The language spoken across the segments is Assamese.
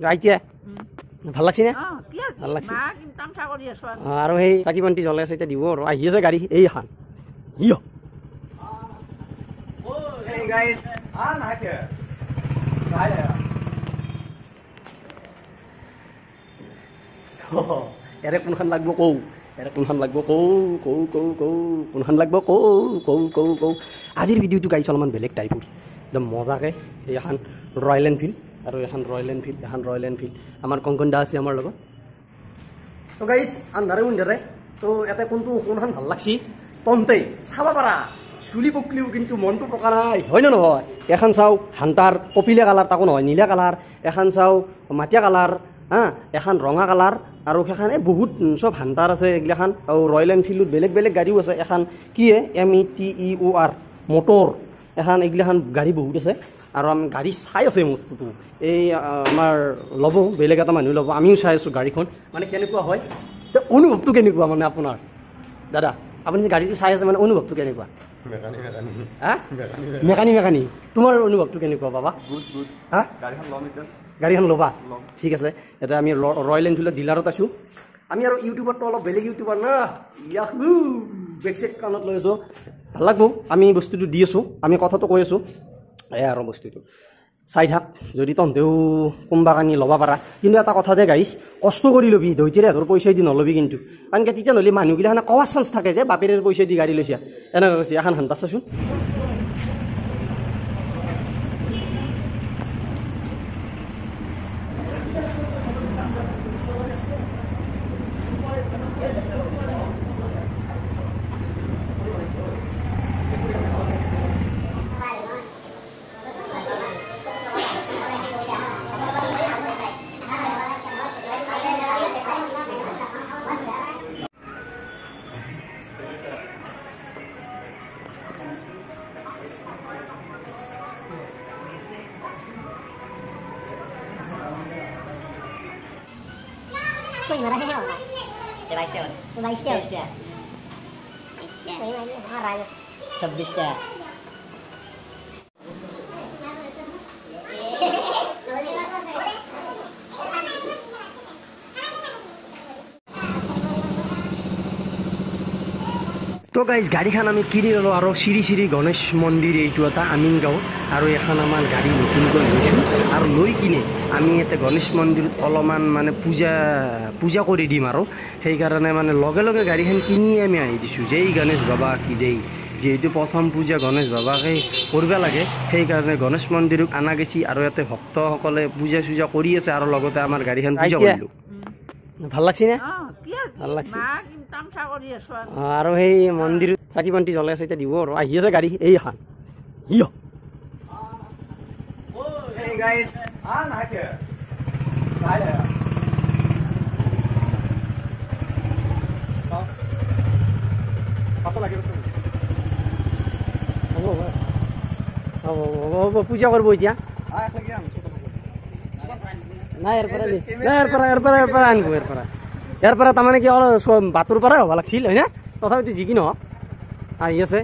আইতিয়া ভাল লাগছি না ভাল লাগছি আৰু সেই চাকি বন্তি জ্বলাই আছে এতিয়া দিব আৰু আহি আছে গাড়ী এই এখন ইয় এৰে কোনখন লাগব কৌ এৰে কোনখন লাগব কৌ কৌ কৌ কৌ কোনখন লাগব কৌ কৌ কৌ কৌ আজিৰ ভিডিঅ'টো গাইছ অলপমান বেলেগ টাইপৰ একদম মজাকৈ এই এখন ৰয়েল এনফিল্ড আৰু এখন ৰয়েল এনফিল্ড আমাৰ কংকন দা আছে আমাৰ লগত তো গাইছ আন্ধাৰে মুন্ধাৰে তো ইয়াতে কোনখন ভাল লাগছি তন্তে চাব পাৰা চুলি পকলিও কিন্তু মনটো পকা নাই হয় নে নহয় এখন চাওঁ হান্টাৰ কপিলা কালাৰ তাকো নহয় নীলা কালাৰ এখন চাওঁ মাটিয়া কালাৰ হা এখন ৰঙা কালাৰ আৰু সেইখন এই বহুত চব হান্টাৰ আছে এইগিলাখান আৰু ৰয়েল এনফিল্ডত বেলেগ বেলেগ গাড়ীও আছে এখন কি METEOR মটৰ এখন এইগিলাখান গাড়ী বহুত আছে আৰু আমি গাড়ী চাই আছে বস্তুটো এই আমাৰ ল'ব বেলেগ এটা মানুহ ল'ব আমিও চাই আছোঁ গাড়ীখন মানে কেনেকুৱা হয় অনুভৱটো কেনেকুৱা মানে আপোনাৰ দাদা আপুনি যে গাড়ীটো চাই আছে মানে অনুভৱটো কেনেকুৱা মেকানিক তোমাৰ অনুভৱটো কেনেকুৱা বাবা হা গাড়ীখন ল'বা ঠিক আছে এতিয়া আমি ৰয়েল এনফিল্ডৰ ডিলাৰত আছোঁ আমি আৰু ইউটিউবাৰটো অলপ বেলেগ ইউটিউবাৰ না ইয়াহু বেক চেক কাণত লৈ আছোঁ ভাল লাগব আমি বস্তুটো দি আছোঁ আমি কথাটো কৈ আছোঁ এয়া আৰু বস্তুটো চাই থাক যদি তহঁতেও কোনোবা কানি ল'ব পাৰা কিন্তু এটা কথা যে গাইছ কষ্ট কৰি ল'বি ধৈৰ্য্যৰে হাতৰ পইচা দি নল'বি কিন্তু কাৰণ কি তেতিয়া নহ'লে মানুহগিলাখানে কোৱাৰ চান্স থাকে যে বাপেৰে পইচা দি গাড়ী লৈছে এনেকুৱা কৈছে এখন হান্তা চাচোন Soy no la dejé ahora. Te va este ahora. ¿Te va a este ahora? Este. Ah, rayos. 26 te. তো গাইজ গাড়ীখন আমি কিনি ল'লোঁ আৰু শ্ৰী গণেশ মন্দিৰ এইটো এটা আমিনগাঁও আৰু এখন আমাৰ গাড়ী নতুনকৈ লৈছোঁ আৰু লৈ কিনে আমি ইয়াতে গণেশ মন্দিৰত অলপমান মানে পূজা কৰি দিম আৰু সেইকাৰণে মানে লগে লগে গাড়ীখন কিনি আমি আহি দিছোঁ যেই গণেশ বাবা কি যেই যিহেতু প্ৰথম পূজা গণেশ বাবাকে কৰিব লাগে সেইকাৰণে গণেশ মন্দিৰক অনা গৈছে আৰু ইয়াতে ভক্তসকলে পূজা কৰি আছে আৰু লগতে আমাৰ গাড়ীখন পূজা কৰিলোঁ ভাল লাগছি না ভাল লাগছে আৰু সেই মন্দিৰত চাকি বন্তি জ্বলাই আছে এতিয়া দিব আৰু আহি আছে গাড়ী এই এখন ইয় পূজা কৰিব এতিয়া নাই ইয়াৰ পৰা আনিব ইয়াৰ পৰা তাৰমানে কি অলপ বাটৰ পৰাই হ'ব লাগিছিল হয় না তথাপিতো যি কি নহওক আহি আছে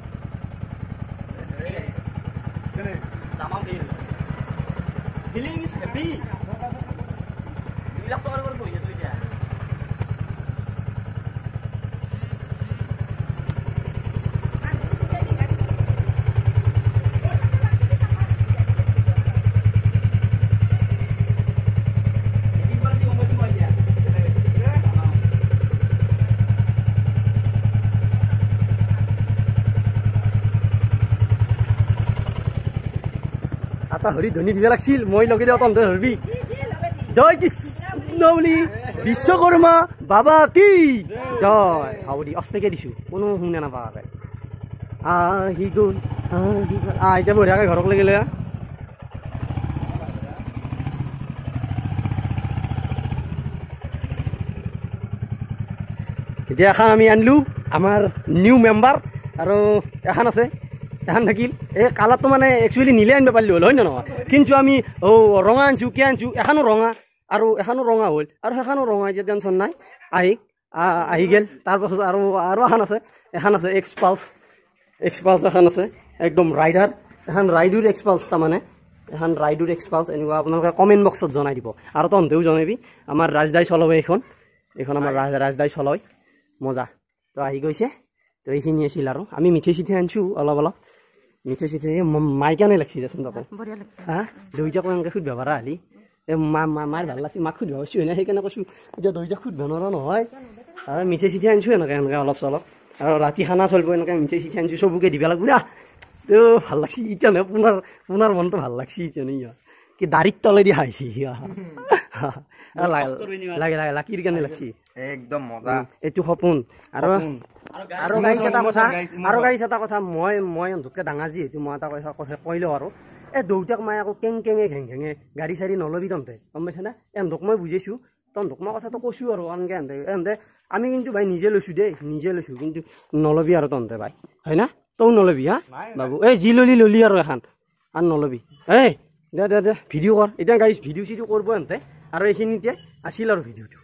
এটা হৰি ধনী দিব লাগিছিল মই লগে দিওঁ তহঁতে ধৰিবি জয় কৃষ্ণ বুলি বিশ্বকৰ্মা বাবা কি জয় হ'ব দি অষ্টেকে দিছোঁ কোনো শুনে নাপায় আহি গ'ল এতিয়া বঢ়িয়াকৈ ঘৰক লাগিলে এতিয়া এখন আমি আনিলোঁ আমাৰ নিউ মেম্বাৰ আৰু এখন আছে এখন থাকিল এই কালাৰটো মানে একচুৱেলি নীলে আনিব পাৰিলোঁ হ'ল হয় নে নহয় কিন্তু আমি ৰঙা আনিছোঁ কি আনিছোঁ এখনো ৰঙা আৰু এখনো ৰঙা হ'ল আৰু সেইখনো ৰঙা এতিয়া টেনশ্যন নাই আহি গ'ল তাৰপাছত আৰু এখন আছে এক্সপালছ এখন আছে একদম ৰাইডাৰ এখন ৰাইডৰ এক্সপালছ তাৰমানে এখন ৰাইডৰ এক্সপালছ এনেকুৱা আপোনালোকে কমেণ্ট বক্সত জনাই দিব আৰু তহঁতেও জনাবি আমাৰ ৰাজদাই চলাব এইখন আমাৰ ৰাজদাই চলয় মজা তো আহি গৈছে তো এইখিনি আছিল আৰু আমি মিঠাই চিঠাই আনিছোঁ অলপ মিঠাই চিঠাই মাই কেনে লাগছি দেচোন তক হা দৈজাক এনেকৈ সুধিব পাৰা হালি মাৰ ভাল লাগছি মাক সুধিব কৈছোঁ এনে সেইকাৰণে কৈছোঁ এতিয়া দৈজাক সুধিব নোৱাৰা নহয় আৰু মিঠাই চিঠাই আনিছোঁ এনেকৈ অলপ চলপ আৰু ৰাতি খানা চলিব এনেকৈ মিঠাই চিঠাই আনিছোঁ চবকে দিব লাগিব না তো ভাল লাগছি এতিয়া নহয় পুনৰ মনটো ভাল লাগছি এতিয়া নি কি দাড়িত তলেদি খাইছি লাগে লাকিৰ কাৰণে লাগছি একদম মজা এইটো সপোন আৰু গাড়ী এটা কথা মই অন্ততকৈ ডাঙৰ যিহেতু মই এটা কথা কৈলোঁ আৰু এই দেউতাক মায়ে আকৌ কেঙে ঘেঙে গাড়ী চাড়ী নলবি তহঁতে গম পাইছানে এহঁতক মই বুজাইছোঁ তহঁতক মই কথাটো কৈছোঁ আৰু আনকৈ এহঁতে আমি কিন্তু ভাই নিজে লৈছোঁ দেই নিজে লৈছোঁ কিন্তু নলবি আৰু তহঁতে ভাই হয় না তও নলবি হা বাবু এই যি ললি আৰু এখন আৰু নলবি এই দে ভিডিঅ' কৰ এতিয়া গাইছ ভিডিঅ' চিডিঅ' কৰিব এহঁতে আৰু এইখিনিতে আছিল আৰু ভিডিঅ'টো